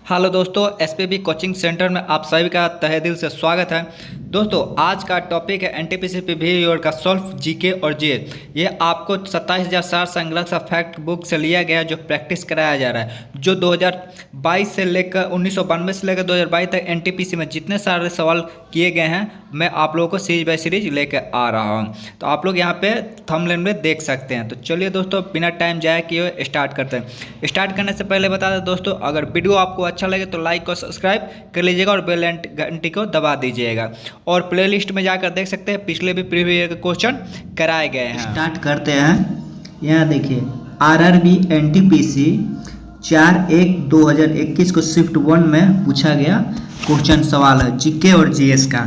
Hello दोस्तों, SPB coaching centre में आप सभी का तहे दिल से स्वागत है। दोस्तों, आज का टॉपिक है एनटीपीसी पीवी का सॉल्व जीके और जीएस। ये आपको 27,000 संग्रह सा फैक्ट बुक से लिया गया है, जो प्रैक्टिस कराया जा रहा है। जो 2022 से लेकर 1992 से लेकर 2022 तक एनटीपीसी में जितने सारे सवाल किए गए हैं, मैं आप लोगों को सीरीज बाय सीरीज लेकर आ रहा हूँ। तो आप लोग यहाँ पे थंबनेल में देख सकते हैं। तो चलिए दोस्तों, बिना टाइम जाए किए स्टार्ट करते हैं। स्टार्ट करने से पहले बता दें दोस्तों, अगर वीडियो आपको अच्छा लगे तो लाइक और सब्सक्राइब कर लीजिएगा और बेल घंटी को दबा दीजिएगा। और प्लेलिस्ट में जाकर देख सकते हैं, पिछले भी प्रीवियस ईयर के क्वेश्चन कराए गए हैं। स्टार्ट करते हैं। यहाँ देखिए, आरआरबी एनटीपीसी 4/1/2021 को शिफ्ट 1 में पूछा गया क्वेश्चन सवाल है जीके और जीएस का।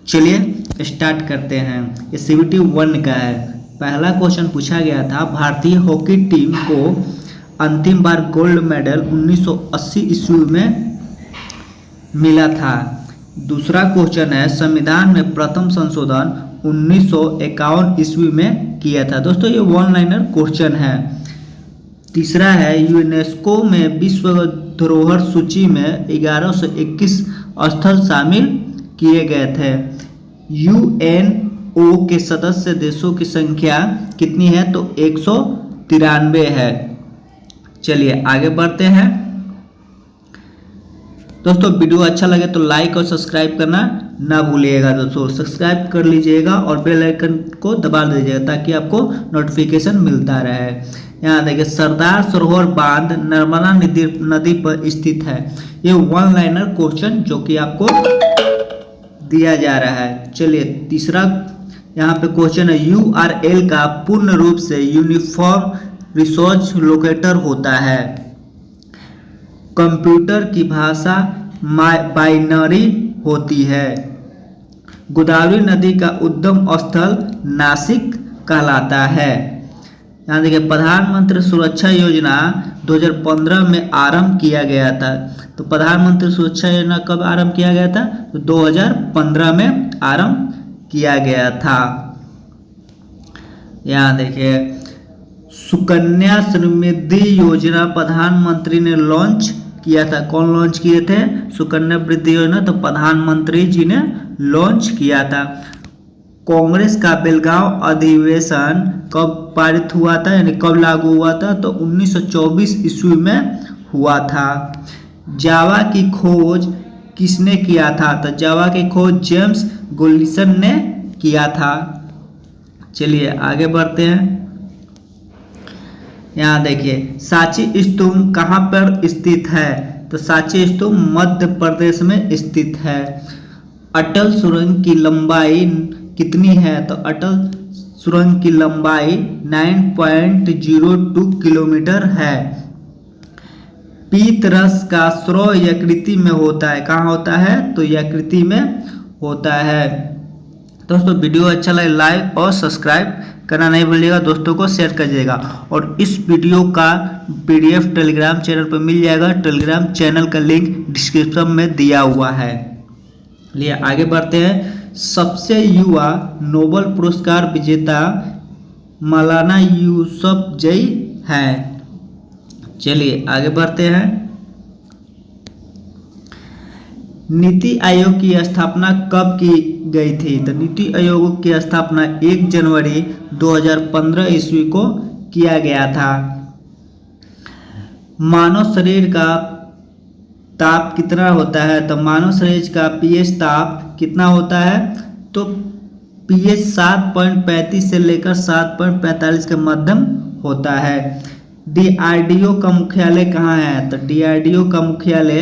चलिए स्टार्ट करते हैं। ये सीवीटी 1 का है। पहला क्वेश्चन पूछा गया था, भारतीय हॉकी टीम को अंतिम बार गोल्ड मेडल 1980 ईस्वी में मिला था। दूसरा क्वेश्चन है, संविधान में प्रथम संशोधन 1951 ईस्वी में किया था। दोस्तों, ये वन लाइनर क्वेश्चन है। तीसरा है, यूनेस्को में विश्व धरोहर सूची में 1121 स्थल शामिल किए गए थे। यूएनओ के सदस्य देशों की संख्या कितनी है? तो 193 है। चलिए आगे बढ़ते हैं। दोस्तों, वीडियो अच्छा लगे तो लाइक और सब्सक्राइब करना ना भूलिएगा। दोस्तों, सब्सक्राइब कर लीजिएगा और बेल आइकन को दबा दीजिएगा ताकि आपको नोटिफिकेशन मिलता रहे। यहाँ देखिए, सरदार सरोवर बांध नर्मदा नदी पर स्थित है। ये वन लाइनर क्वेश्चन जो कि आपको दिया जा रहा है। चलिए तीसरा यहाँ पे क्वेश्चन है, यूआरएल का पूर्ण रूप से यूनिफॉर्म रिसोर्स लोकेटर होता है। कंप्यूटर की भाषा बाइनरी होती है। गोदावरी नदी का उद्गम स्थल नासिक कहलाता है। यहाँ देखिए, प्रधानमंत्री सुरक्षा योजना 2015 में आरंभ किया गया था। तो प्रधानमंत्री सुरक्षा योजना कब आरंभ किया गया था? तो 2015 में आरंभ किया गया था। यहाँ देखिए, सुकन्या समृद्धि योजना प्रधानमंत्री ने लॉन्च किया था। कौन लॉन्च किए थे? सुकन्या वृद्धि योजना तो प्रधानमंत्री जी ने लॉन्च किया था। कांग्रेस का बेलगांव अधिवेशन कब पारित हुआ था, यानी कब लागू हुआ था? तो 1924 ईस्वी में हुआ था। जावा की खोज किसने किया था? तो जावा की खोज जेम्स गोलिसन ने किया था। चलिए आगे बढ़ते हैं। यहाँ देखिए, सांची स्तूप कहाँ पर स्थित है? तो सांची स्तूप मध्य प्रदेश में स्थित है। अटल सुरंग की लंबाई कितनी है? तो अटल सुरंग की लंबाई 9.02 किलोमीटर है। पीत रस का स्रोत यकृति में होता है। कहाँ होता है? तो यकृति में होता है। दोस्तों, वीडियो अच्छा लगे लाइक और सब्सक्राइब करना नहीं भूलिएगा, दोस्तों को शेयर करिएगा। और इस वीडियो का पीडीएफ टेलीग्राम चैनल पर मिल जाएगा। टेलीग्राम चैनल का लिंक डिस्क्रिप्शन में दिया हुआ है। लिए आगे बढ़ते हैं। सबसे युवा नोबेल पुरस्कार विजेता मौलाना यूसुफजई हैं। चलिए आगे बढ़ते हैं। नीति आयोग की स्थापना कब की गई थी? तो नीति आयोग की स्थापना 1 जनवरी 2015 ईस्वी को किया गया था। मानव शरीर का ताप कितना होता है? तो मानव शरीर का पीएच ताप कितना होता है? तो पीएच 7.35 से लेकर 7.45 के मध्यम होता है। डीआरडीओ का मुख्यालय कहाँ है? तो डीआरडीओ का मुख्यालय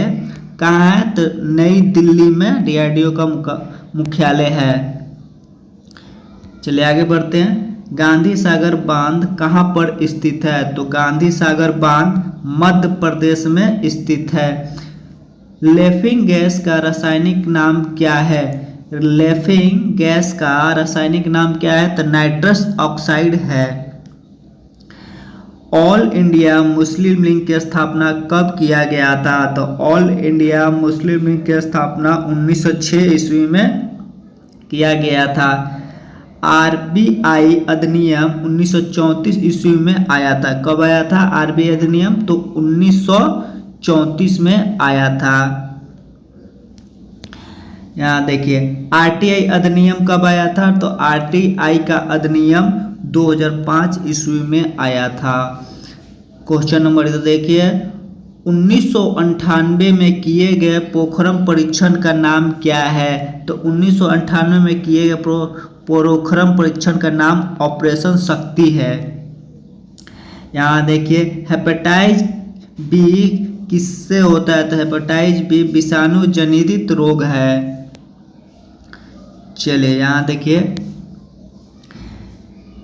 कहाँ है? तो नई दिल्ली में डीआरडीओ का मुख्यालय है। चलिए आगे बढ़ते हैं। गांधी सागर बांध कहाँ पर स्थित है? तो गांधी सागर बांध मध्य प्रदेश में स्थित है। लेफिंग गैस का रासायनिक नाम क्या है? लेफिंग गैस का रासायनिक नाम क्या है? तो नाइट्रस ऑक्साइड है। ऑल इंडिया मुस्लिम लीग की स्थापना कब किया गया था? तो ऑल इंडिया मुस्लिम लीग की स्थापना 1906 ईस्वी में किया गया था। आरबीआई अधिनियम 1934 ईस्वी में आया था। कब आया था आरबीआई अधिनियम? तो 1934 में आया था। यहाँ देखिए आरटीआई अधिनियम कब आया था, तो आरटीआई का अधिनियम 2005 ईस्वी में आया था। क्वेश्चन नंबर इधर देखिए 1998 में किए गए पोखरण परीक्षण का नाम क्या है, तो 1998 में किए गए पोखरण परीक्षण का नाम ऑपरेशन शक्ति है। यहाँ देखिए हेपेटाइटिस बी किससे होता है, तो हेपेटाइटिस बी विषाणु जनित रोग है। चलिए यहाँ देखिए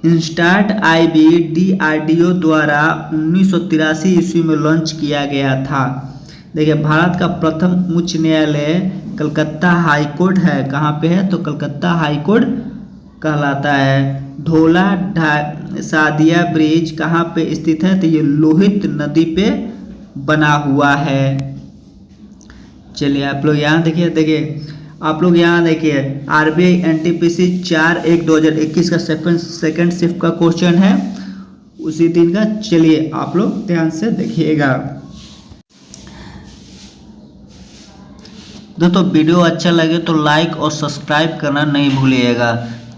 इंस्टार्ट आईबी डीआरडीओ द्वारा 1983 ईस्वी में लॉन्च किया गया था। देखिए भारत का प्रथम उच्च न्यायालय कलकत्ता हाई कोर्ट है। कहाँ पे है, तो कलकत्ता हाई कोर्ट कहलाता है। ढोला सादिया ब्रिज कहाँ पे स्थित है, तो ये लोहित नदी पे बना हुआ है। चलिए आप लोग यहाँ देखिए आप लोग यहाँ देखिए आरबीआई एनटीपीसी 4/1/2021 का सेकंड शिफ्ट का क्वेश्चन है उसी दिन का। चलिए आप लोग ध्यान से देखिएगा। दोस्तों वीडियो अच्छा लगे तो लाइक और सब्सक्राइब करना नहीं भूलिएगा,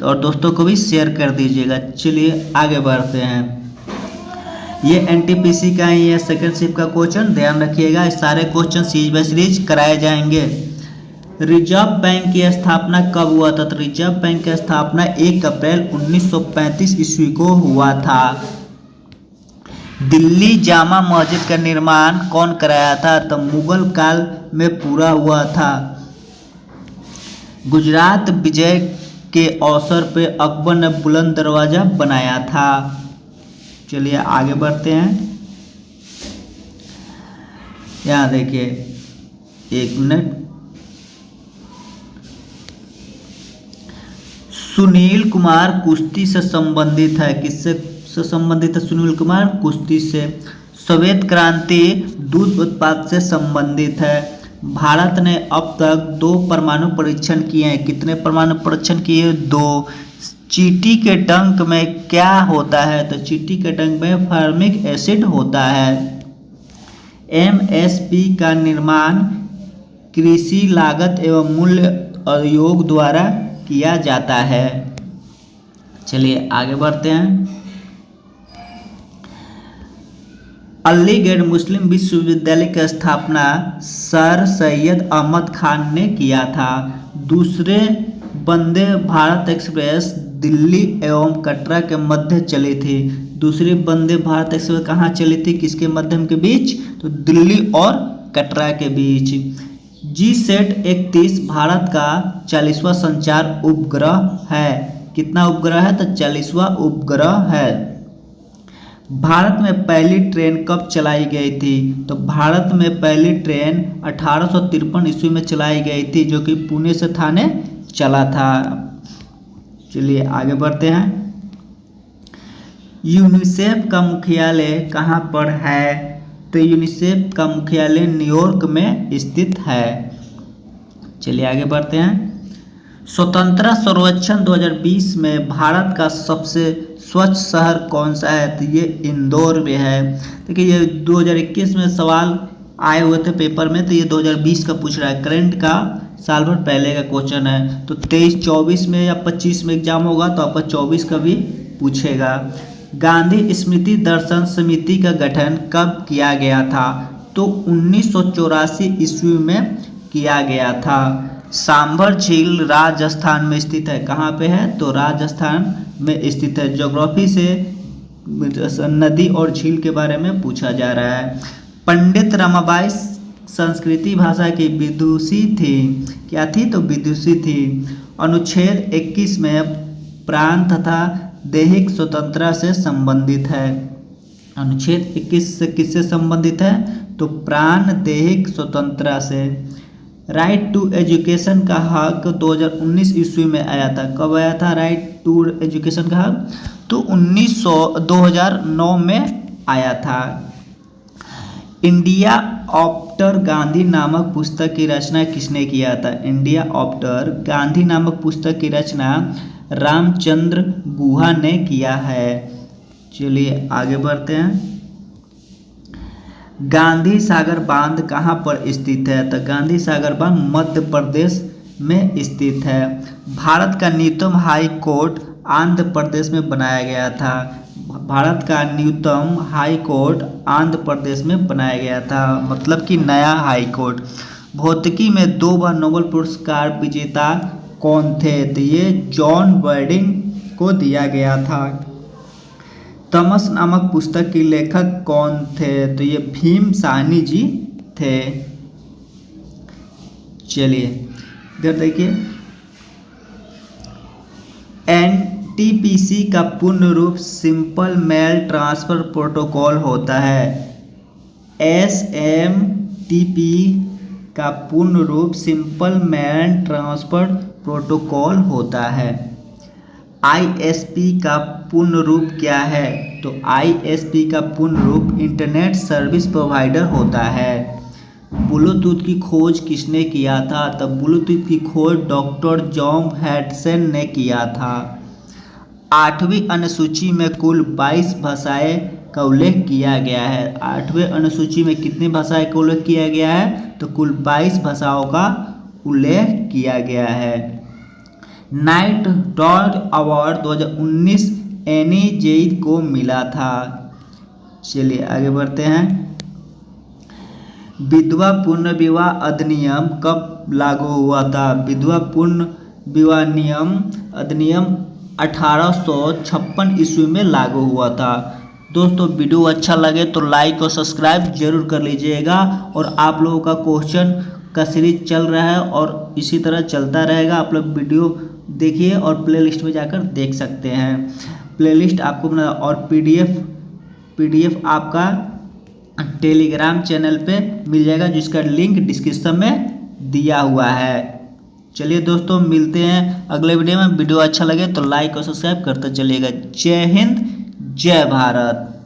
और दोस्तों को भी शेयर कर दीजिएगा। चलिए आगे बढ़ते हैं। ये एनटीपीसी का ही है सेकंड शिफ्ट का क्वेश्चन, ध्यान रखिएगा। सारे क्वेश्चन सीरीज बाय सीरीज कराए जाएंगे। रिजर्व बैंक की स्थापना कब हुआ था, तो रिजर्व बैंक की स्थापना 1 अप्रैल 1935 ईस्वी को हुआ था। दिल्ली जामा मस्जिद का निर्माण कौन कराया था, तो मुगल काल में पूरा हुआ था। गुजरात विजय के अवसर पे अकबर ने बुलंद दरवाजा बनाया था। चलिए आगे बढ़ते हैं। यहाँ देखिए 1 मिनट। सुनील कुमार कुश्ती से संबंधित है। किससे संबंधित है सुनील कुमार, कुश्ती से। श्वेत क्रांति दूध उत्पाद से संबंधित है। भारत ने अब तक 2 परमाणु परीक्षण किए हैं। कितने परमाणु परीक्षण किए, 2। चींटी के डंक में क्या होता है, तो चींटी के डंक में फॉर्मिक एसिड होता है। एमएसपी का निर्माण कृषि लागत एवं मूल्य आयोग द्वारा किया जाता है। चलिए आगे बढ़ते हैं। अलीगढ़ मुस्लिम विश्वविद्यालय की स्थापना सर सैयद अहमद खान ने किया था। दूसरे वंदे भारत एक्सप्रेस दिल्ली एवं कटरा के मध्य चली थी। दूसरी वंदे भारत एक्सप्रेस कहाँ चली थी, किसके मध्यम के बीच, तो दिल्ली और कटरा के बीच। GSAT-31 भारत का 40वां संचार उपग्रह है। कितना उपग्रह है, तो 40वां उपग्रह है। भारत में पहली ट्रेन कब चलाई गई थी, तो भारत में पहली ट्रेन 1853 ईस्वी में चलाई गई थी, जो कि पुणे से थाने चला था। चलिए आगे बढ़ते हैं। यूनिसेफ का मुख्यालय कहाँ पर है, तो यूनिसेफ का मुख्यालय न्यूयॉर्क में स्थित है। चलिए आगे बढ़ते हैं। स्वतंत्रता सर्वेक्षण 2020 में भारत का सबसे स्वच्छ शहर कौन सा है, तो ये इंदौर में है। देखिए ये 2021 में सवाल आए हुए थे पेपर में, तो ये 2020 का पूछ रहा है। करंट का साल भर पहले का क्वेश्चन है, तो 23-24 में या 25 में एग्जाम होगा तो आपका 24 का भी पूछेगा। गांधी स्मृति दर्शन समिति का गठन कब किया गया था, तो 1984 ईस्वी में किया गया था। सांभर झील राजस्थान में स्थित है। कहाँ पे है, तो राजस्थान में स्थित है। ज्योग्राफी से नदी और झील के बारे में पूछा जा रहा है। पंडित रमाबाई संस्कृति भाषा की विदुषी थी। क्या थी, तो विदुषी थी। अनुच्छेद 21 में प्राण तथा दैहिक स्वतंत्रता से संबंधित है। अनुच्छेद 21 से किससे संबंधित है, तो प्राण दैहिक स्वतंत्रता से। राइट टू एजुकेशन का हक 2019 ईस्वी में आया था। कब आया था राइट टू एजुकेशन का हक, तो 2009 में आया था। इंडिया आफ्टर गांधी नामक पुस्तक की रचना किसने किया था, इंडिया आफ्टर गांधी नामक पुस्तक की रचना रामचंद्र गुहा ने किया है। चलिए आगे बढ़ते हैं। गांधी सागर बांध कहाँ पर स्थित है? तो गांधी सागर बांध मध्य प्रदेश में स्थित है। भारत का न्यूनतम हाई कोर्ट आंध्र प्रदेश में बनाया गया था। भारत का न्यूनतम हाई कोर्ट आंध्र प्रदेश में बनाया गया था, मतलब कि नया हाई कोर्ट। भौतिकी में 2 बार नोबेल पुरस्कार विजेता कौन थे? तो ये जॉन बर्डिंग को दिया गया था। तमस नामक पुस्तक के लेखक कौन थे? तो ये भीम साहनी जी थे। चलिए इधर देखिए, एनटीपीसी का पूर्ण रूप सिंपल मेल ट्रांसफर प्रोटोकॉल होता है। एसएमटीपी का पूर्ण रूप सिंपल मेल ट्रांसफर प्रोटोकॉल होता है। आईएसपी का पूर्ण रूप क्या है? तो आईएसपी का पूर्ण रूप इंटरनेट सर्विस प्रोवाइडर होता है। ब्लूटूथ की खोज किसने किया था? तो ब्लूटूथ की खोज डॉक्टर जॉन हैडसन ने किया था। 8वीं अनुसूची में कुल 22 भाषाएं का उल्लेख किया गया है। 8वें अनुसूची में कितनी भाषाएं का उल्लेख किया गया है? तो कुल 22 भाषाओं का उल्लेख किया गया है। नाइट डॉग अवार्ड 2019 एनी जेइद को मिला था। चलिए आगे बढ़ते हैं। विधवा पुनर्विवाह अधिनियम कब लागू हुआ था? विधवा पुनर्विवाह नियम अधिनियम 1856 ईस्वी में लागू हुआ था। दोस्तों वीडियो अच्छा लगे तो लाइक और सब्सक्राइब जरूर कर लीजिएगा। और आप लोगों का क्वेश्चन का सीरीज चल रहा है और इसी तरह चलता रहेगा। आप लोग वीडियो देखिए और प्लेलिस्ट में जाकर देख सकते हैं। प्लेलिस्ट आपको बना और पीडीएफ आपका टेलीग्राम चैनल पे मिल जाएगा, जिसका लिंक डिस्क्रिप्शन में दिया हुआ है। चलिए दोस्तों मिलते हैं अगले वीडियो में। वीडियो अच्छा लगे तो लाइक और सब्सक्राइब करते चलिएगा। जय हिंद, जय भारत।